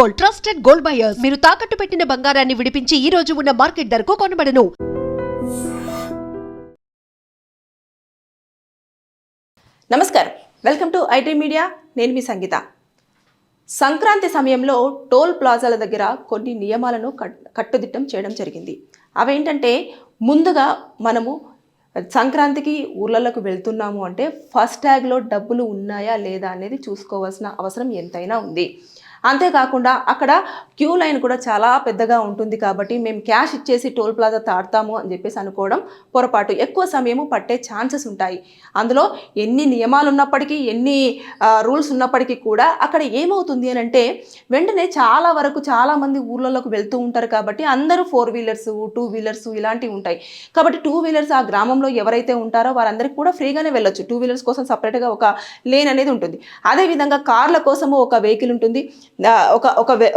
Gold, trusted gold buyers. మీరు తాకట్టు పెట్టిన బంగారాన్ని విడిపించి ఈ రోజు ఉన్న మార్కెట్ ధరకు కొనబడను. నమస్కారం, వెల్కమ్ టు ఐటీ మీడియా. నేను మీ సంగీత. సంక్రాంతి సమయంలో టోల్ ప్లాజాల దగ్గర కొన్ని నియమాలను కట్టుదిట్టం చేయడం జరిగింది. అవేంటంటే, ముందుగా మనము సంక్రాంతికి ఊర్లలోకి వెళ్తున్నాము అంటే ఫస్ట్ ట్యాగ్లో డబ్బులు ఉన్నాయా లేదా అనేది చూసుకోవాల్సిన అవసరం ఎంతైనా ఉంది. అంతేకాకుండా అక్కడ క్యూ లైన్ కూడా చాలా పెద్దగా ఉంటుంది కాబట్టి మేము క్యాష్ ఇచ్చేసి టోల్ ప్లాజా తాడతాము అని చెప్పేసి అనుకోవడం పొరపాటు. ఎక్కువ సమయము పట్టే ఛాన్సెస్ ఉంటాయి. అందులో ఎన్ని నియమాలు ఉన్నప్పటికీ, ఎన్ని రూల్స్ ఉన్నప్పటికీ కూడా అక్కడ ఏమవుతుంది అని అంటే, వెంటనే చాలా వరకు చాలామంది ఊర్లలోకి వెళ్తూ ఉంటారు కాబట్టి అందరూ 4 వీలర్స్ 2 వీలర్స్ ఇలాంటివి ఉంటాయి. కాబట్టి 2 వీలర్స్ ఆ గ్రామంలో ఎవరైతే ఉంటారో వారందరికీ కూడా ఫ్రీగానే వెళ్ళొచ్చు. 2 వీలర్స్ కోసం సపరేట్గా ఒక లేన్ అనేది ఉంటుంది. అదేవిధంగా కార్ల కోసము ఒక వెహికల్ ఉంటుంది,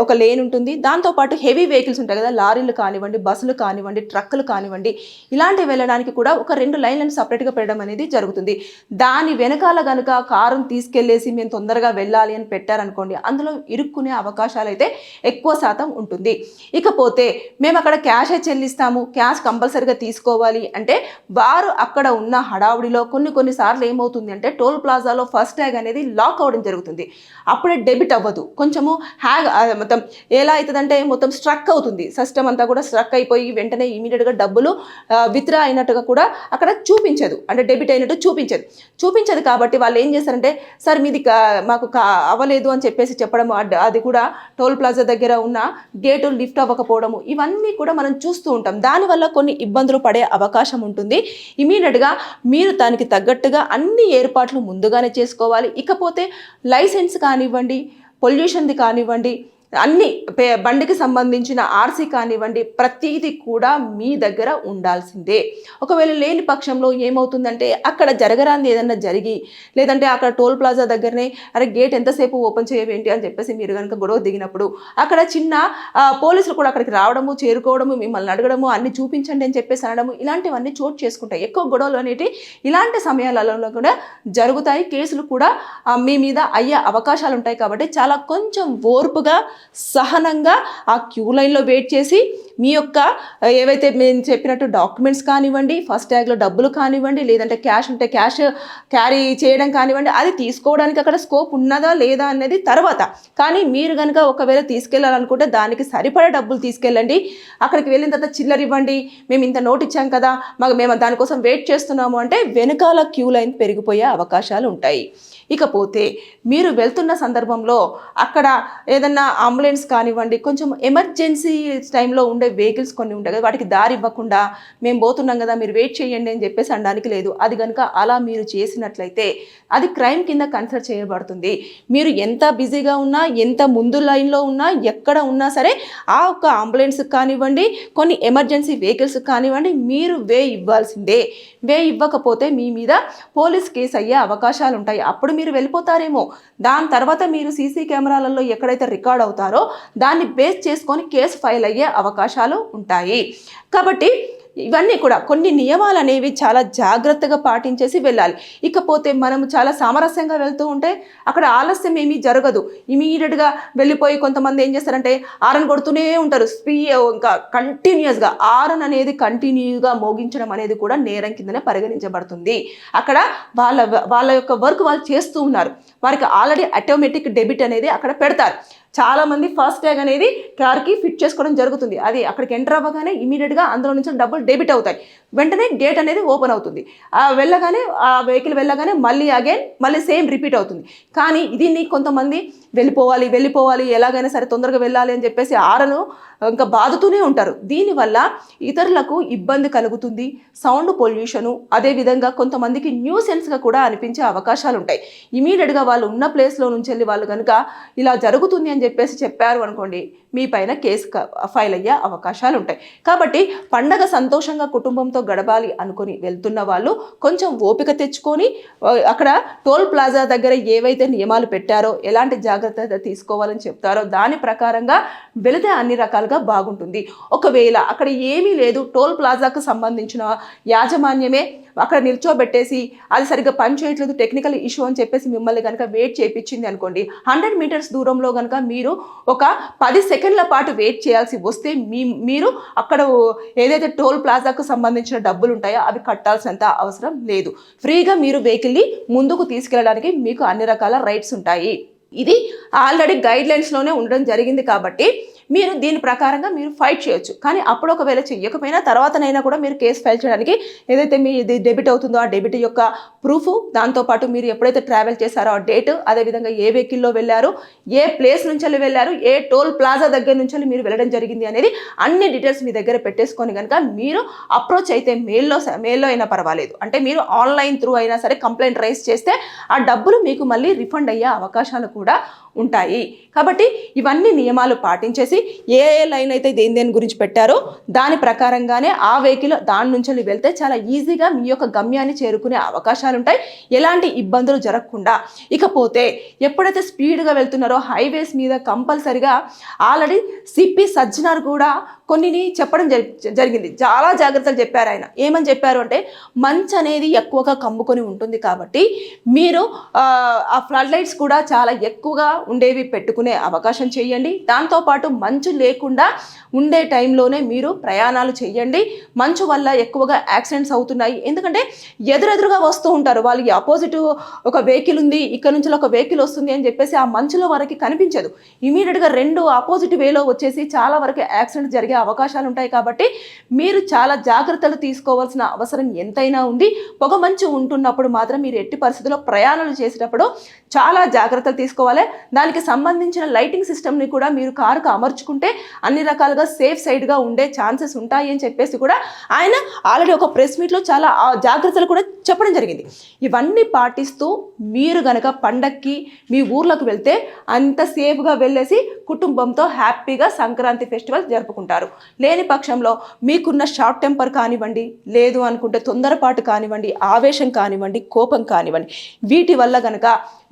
ఒక లేన్ ఉంటుంది. దాంతోపాటు హెవీ వెహికల్స్ ఉంటాయి కదా, లారీలు కానివ్వండి, బస్సులు కానివ్వండి, ట్రక్కులు కానివ్వండి, ఇలాంటివి వెళ్ళడానికి కూడా ఒక 2 లైన్లను సపరేట్గా పెట్టడం అనేది జరుగుతుంది. దాని వెనకాల కనుక కారును తీసుకెళ్లేసి మేము తొందరగా వెళ్ళాలి అని పెట్టారనుకోండి, అందులో ఇరుక్కునే అవకాశాలు అయితే ఎక్కువ శాతం ఉంటుంది. ఇకపోతే మేము అక్కడ క్యాషే చెల్లిస్తాము, క్యాష్ కంపల్సరీగా తీసుకోవాలి అంటే, వారు అక్కడ ఉన్న హడావుడిలో కొన్నిసార్లు ఏమవుతుంది అంటే, టోల్ ప్లాజాలో ఫస్ట్ ట్యాగ్ అనేది లాక్ అవ్వడం జరుగుతుంది. అప్పుడే డెబిట్ అవ్వదు, కొంచెము మొత్తం ఎలా అవుతుందంటే మొత్తం స్ట్రక్ అవుతుంది. సిస్టమ్ అంతా కూడా స్ట్రక్ అయిపోయి వెంటనే ఇమీడియట్గా డబ్బులు విత్డ్రా అయినట్టుగా కూడా అక్కడ చూపించదు, అంటే డెబిట్ అయినట్టు చూపించదు. కాబట్టి వాళ్ళు ఏం చేస్తారంటే, సార్ మీది మాకు అవ్వలేదు అని చెప్పేసి చెప్పడం, అది కూడా టోల్ ప్లాజా దగ్గర ఉన్న గేటు లిఫ్ట్ అవ్వకపోవడము, ఇవన్నీ కూడా మనం చూస్తూ ఉంటాం. దానివల్ల కొన్ని ఇబ్బందులు పడే అవకాశం ఉంటుంది. ఇమీడియట్గా మీరు దానికి తగ్గట్టుగా అన్ని ఏర్పాట్లు ముందుగానే చేసుకోవాలి. ఇకపోతే లైసెన్స్ కానివ్వండి, పొల్యూషన్ది కానివ్వండి, అన్ని బండికి సంబంధించిన ఆర్సీ కానివ్వండి, ప్రతిదీ కూడా మీ దగ్గర ఉండాల్సిందే. ఒకవేళ లేని పక్షంలో ఏమవుతుందంటే, అక్కడ జరగరాంది ఏదన్నా జరిగి, లేదంటే అక్కడ టోల్ ప్లాజా దగ్గరనే అరే గేట్ ఎంతసేపు ఓపెన్ చేయవేంటి అని చెప్పేసి మీరు కనుక గొడవ దిగినప్పుడు, అక్కడ చిన్న పోలీసులు కూడా అక్కడికి రావడము, చేరుకోవడము, మిమ్మల్ని అడగడము, అన్ని చూపించండి అని చెప్పేసి అనడము, ఇలాంటివన్నీ చోటు చేసుకుంటాయి. ఎక్కువ గొడవలు అనేవి ఇలాంటి సమయాలలో కూడా జరుగుతాయి. కేసులు కూడా మీ మీద అయ్యే అవకాశాలు ఉంటాయి. కాబట్టి చాలా కొంచెం ఓర్పుగా, సహనంగా ఆ క్యూ లైన్లో వెయిట్ చేసి, మీ యొక్క ఏవైతే మేము చెప్పినట్టు డాక్యుమెంట్స్ కానివ్వండి, ఫస్ట్ ట్యాగ్లో డబ్బులు కానివ్వండి, లేదంటే క్యాష్ ఉంటే క్యాష్ క్యారీ చేయడం కానివ్వండి, అది తీసుకోవడానికి అక్కడ స్కోప్ ఉన్నదా లేదా అనేది తర్వాత. కానీ మీరు కనుక ఒకవేళ తీసుకెళ్ళాలనుకుంటే దానికి సరిపడా డబ్బులు తీసుకెళ్ళండి. అక్కడికి వెళ్ళిన తర్వాత చిల్లర ఇవ్వండి, మేము ఇంత నోట్ ఇచ్చాం కదా, మేము దానికోసం వెయిట్ చేస్తున్నాము అంటే వెనకాల క్యూ లైన్ పెరిగిపోయే అవకాశాలు ఉంటాయి. ఇకపోతే మీరు వెళ్తున్న సందర్భంలో అక్కడ ఏదన్నా అంబులెన్స్ కానివ్వండి, కొంచెం ఎమర్జెన్సీ టైంలో ఉండే వెహికల్స్ కొన్ని ఉంటాయి కదా, వాటికి దారి ఇవ్వకుండా మేము పోతున్నాం కదా మీరు వెయిట్ చేయండి అని చెప్పేసి అనడానికి లేదు. అది కనుక అలా మీరు చేసినట్లయితే అది క్రైమ్ కింద కన్సిడర్ చేయబడుతుంది. మీరు ఎంత బిజీగా ఉన్నా, ఎంత ముందు లైన్లో ఉన్నా, ఎక్కడ ఉన్నా సరే ఆ ఒక్క అంబులెన్స్కి కానివ్వండి, కొన్ని ఎమర్జెన్సీ వెహికల్స్కి కానివ్వండి, మీరు వే ఇవ్వాల్సిందే. వే ఇవ్వకపోతే మీ మీద పోలీస్ కేసు అయ్యే అవకాశాలు ఉంటాయి. అప్పుడు మీరు వెళ్ళిపోతారేమో. దాని తర్వాత మీరు సీసీ కెమెరాలలో ఎక్కడైతే రికార్డ్ అవుతారో దాన్ని బేస్ చేసుకొని కేసు ఫైల్ అయ్యే అవకాశాలు ఉంటాయి. కాబట్టి ఇవన్నీ కూడా కొన్ని నియమాలు అనేవి చాలా జాగ్రత్తగా పాటించేసి వెళ్ళాలి. ఇకపోతే మనము చాలా సామరస్యంగా వెళ్తూ ఉంటే అక్కడ ఆలస్యం ఏమీ జరగదు. ఇమీడియట్గా వెళ్ళిపోయి కొంతమంది ఏం చేస్తారంటే ఆరన్ కొడుతూనే ఉంటారు. ఇంకా కంటిన్యూస్గా ఆరన్ అనేది కంటిన్యూగా మోగించడం అనేది కూడా నేరం కిందనే పరిగణించబడుతుంది. అక్కడ వాళ్ళ యొక్క వర్క్ వాళ్ళు చేస్తూ ఉన్నారు, వారికి ఆల్రెడీ ఆటోమేటిక్ డెబిట్ అనేది అక్కడ పెడతారు. చాలామంది ఫాస్ట్ ట్యాగ్ అనేది కార్కి ఫిట్ చేసుకోవడం జరుగుతుంది. అది అక్కడికి ఎంటర్ అవ్వగానే ఇమీడియట్గా అందులో నుంచి డబ్బులు డెబిట్ అవుతాయి. వెంటనే గేట్ అనేది ఓపెన్ అవుతుంది. వెళ్ళగానే ఆ వెహికల్ వెళ్ళగానే మళ్ళీ సేమ్ రిపీట్ అవుతుంది. కానీ దీన్ని కొంతమంది వెళ్ళిపోవాలి ఎలాగైనా సరే తొందరగా వెళ్ళాలి అని చెప్పేసి ఆరను ఇంకా బాదుతూనే ఉంటారు. దీనివల్ల ఇతరులకు ఇబ్బంది కలుగుతుంది, సౌండ్ పొల్యూషను, అదేవిధంగా కొంతమందికి న్యూసెన్స్గా కూడా అనిపించే అవకాశాలు ఉంటాయి. ఇమీడియట్గా వాళ్ళు ఉన్న ప్లేస్లో నుంచి వెళ్ళి వాళ్ళు కనుక ఇలా జరుగుతుంది అని చెప్పేసి చెప్పారు అనుకోండి, మీ పైన కేసు ఫైల్ అయ్యే అవకాశాలు ఉంటాయి. కాబట్టి పండగ సంతోషంగా కుటుంబంతో గడపాలి అనుకుని వెళ్తున్న వాళ్ళు కొంచెం ఓపిక తెచ్చుకొని అక్కడ టోల్ ప్లాజా దగ్గర ఏవైతే నియమాలు పెట్టారో, ఎలాంటి జాగ్రత్త జాగ్రత్త తీసుకోవాలని చెప్తారో దాని ప్రకారంగా వెళితే అన్ని రకాలుగా బాగుంటుంది. ఒకవేళ అక్కడ ఏమీ లేదు, టోల్ ప్లాజాకు సంబంధించిన యాజమాన్యమే అక్కడ నిల్చోబెట్టేసి అది సరిగ్గా పని చేయట్లేదు, టెక్నికల్ ఇష్యూ అని చెప్పేసి మిమ్మల్ని కనుక వెయిట్ చేయించింది అనుకోండి, 100 మీటర్స్ దూరంలో కనుక మీరు ఒక 10 సెకండ్ల పాటు వెయిట్ చేయాల్సి వస్తే మీరు అక్కడ ఏదైతే టోల్ ప్లాజాకు సంబంధించిన డబ్బులు ఉంటాయో అవి కట్టాల్సినంత అవసరం లేదు. ఫ్రీగా మీరు వెహికల్ని ముందుకు తీసుకెళ్ళడానికి మీకు అన్ని రకాల రైట్స్ ఉంటాయి. ఇది ఆల్రెడీ గైడ్ లైన్స్లోనే ఉండడం జరిగింది కాబట్టి మీరు దీని ప్రకారంగా మీరు ఫైట్ చేయొచ్చు. కానీ అప్పుడు ఒకవేళ చెయ్యకపోయినా తర్వాతనైనా కూడా మీరు కేసు ఫైల్ చేయడానికి ఏదైతే మీ ఇది డెబిట్ అవుతుందో ఆ డెబిట్ యొక్క ప్రూఫ్, దాంతోపాటు మీరు ఎప్పుడైతే ట్రావెల్ చేశారో ఆ డేట్, అదేవిధంగా ఏ వెహికల్లో వెళ్ళారు, ఏ ప్లేస్ నుంచి వెళ్ళారు, ఏ టోల్ ప్లాజా దగ్గర నుంచి మీరు వెళ్ళడం జరిగింది అనేది అన్ని డీటెయిల్స్ మీ దగ్గర పెట్టేసుకొని కనుక మీరు అప్రోచ్ అయితే మెయిల్లో అయినా పర్వాలేదు, అంటే మీరు ఆన్లైన్ త్రూ అయినా సరే కంప్లైంట్ రైజ్ చేస్తే ఆ డబ్బులు మీకు మళ్ళీ రిఫండ్ అయ్యే అవకాశాలు కూడా ఉంటాయి. కాబట్టి ఇవన్నీ నియమాలు పాటించేసి ఏ లైన్ అయితే దేని గురించి పెట్టారో దాని ప్రకారంగానే ఆ వెహికల్ దాని నుంచి వెళ్తే చాలా ఈజీగా మీ యొక్క గమ్యాన్ని చేరుకునే అవకాశాలు ఉంటాయి, ఎలాంటి ఇబ్బందులు జరగకుండా. ఇకపోతే ఎప్పుడైతే స్పీడ్గా వెళ్తున్నారో హైవేస్ మీద కంపల్సరిగా ఆల్రెడీ సిపి సజ్జనార్ కూడా కొన్ని చెప్పడం జరిగింది. చాలా జాగ్రత్తలు చెప్పారు ఆయన. ఏమని చెప్పారు అంటే మంచు అనేది ఎక్కువగా కమ్ముకొని ఉంటుంది కాబట్టి మీరు ఆ ఫ్లడ్ లైట్స్ కూడా చాలా ఎక్కువగా ఉండేవి పెట్టుకునే అవకాశం చేయండి. దాంతోపాటు మంచు లేకుండా ఉండే టైంలోనే మీరు ప్రయాణాలు చేయండి. మంచు వల్ల ఎక్కువగా యాక్సిడెంట్స్ అవుతున్నాయి, ఎందుకంటే ఎదురెదురుగా వస్తూ ఉంటారు. వాళ్ళకి ఆపోజిట్ ఒక వెహికల్ ఉంది, ఇక్కడ నుంచి ఒక వెహికల్ వస్తుంది అని చెప్పేసి ఆ మంచులో వరకు కనిపించదు. ఇమీడియట్గా 2 ఆపోజిట్ వేలో వచ్చేసి చాలా వరకు యాక్సిడెంట్ జరిగే అవకాశాలు ఉంటాయి. కాబట్టి మీరు చాలా జాగ్రత్తలు తీసుకోవాల్సిన అవసరం ఎంతైనా ఉంది. పొగ మంచు ఉంటున్నప్పుడు మాత్రం మీరు ఎట్టి పరిస్థితుల్లో ప్రయాణాలు చేసేటప్పుడు చాలా జాగ్రత్తలు తీసుకోవాలి. దానికి సంబంధించిన లైటింగ్ సిస్టమ్ని కూడా మీరు కారుకు అమర్చుకుంటే అన్ని రకాలుగా సేఫ్ సైడ్గా ఉండే ఛాన్సెస్ ఉంటాయి అని చెప్పేసి కూడా ఆయన ఆల్రెడీ ఒక ప్రెస్ మీట్లో చాలా జాగ్రత్తలు కూడా చెప్పడం జరిగింది. ఇవన్నీ పాటిస్తూ మీరు గనక పండక్కి మీ ఊర్లోకి వెళ్తే అంత సేఫ్గా వెళ్ళేసి కుటుంబంతో హ్యాపీగా సంక్రాంతి ఫెస్టివల్ జరుపుకుంటారు. లేని పక్షంలో మీకున్న షార్ట్ టెంపర్ కానివ్వండి, లేదు అనుకుంటే తొందరపాటు కానివ్వండి, ఆవేశం కానివ్వండి, కోపం కానివ్వండి, వీటి వల్ల గనక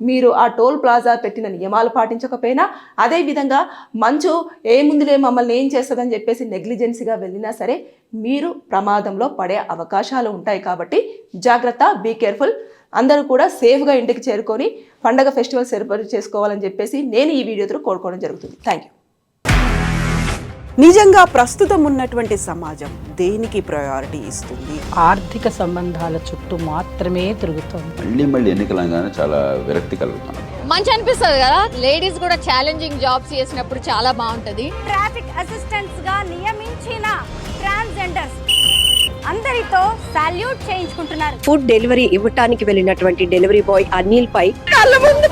మీరు ఆ టోల్ ప్లాజా పెట్టిన నియమాలు పాటించకపోయినా, అదేవిధంగా మంచు ఏముందిలే మమ్మల్ని ఏం చేస్తుందని చెప్పేసి నెగ్లిజెన్సీగా వెళ్ళినా సరే మీరు ప్రమాదంలో పడే అవకాశాలు ఉంటాయి. కాబట్టి జాగ్రత్త, బీ కేర్ఫుల్. అందరూ కూడా సేఫ్గా ఇంటికి చేరుకొని పండగ ఫెస్టివల్ సెలబ్రేట్ చేసుకోవాలని చెప్పేసి నేను ఈ వీడియోతో కోరుకోవడం జరుగుతుంది. Thank you. నిజంగా ప్రస్తుతం ఉన్నటువంటి సమాజం దేనికి ప్రయారిటీ ఇస్తుంది? ఆర్థిక సంబంధాల చుట్టూ మాత్రమే తిరుగుతోంది. మళ్ళీ ఎన్నికలంగానే చాలా విరక్తి కలుగుతున్నాం. మంచి అనిపిస్తుంది కదా, లేడీస్ కూడా ఛాలెంజింగ్ జాబ్స్ చేసినప్పుడు చాలా బాగుంటది. ట్రాఫిక్ అసిస్టెంట్స్ గా నియమించిన ట్రాన్స్జెండర్స్ అందరితో సాల్యూట్ చేయించుకుంటున్నారు. ఫుడ్ డెలివరీ ఇవ్వటానికి వెళ్ళినటువంటి డెలివరీ బాయ్ అనిల్ పై కళ్ళ ముందు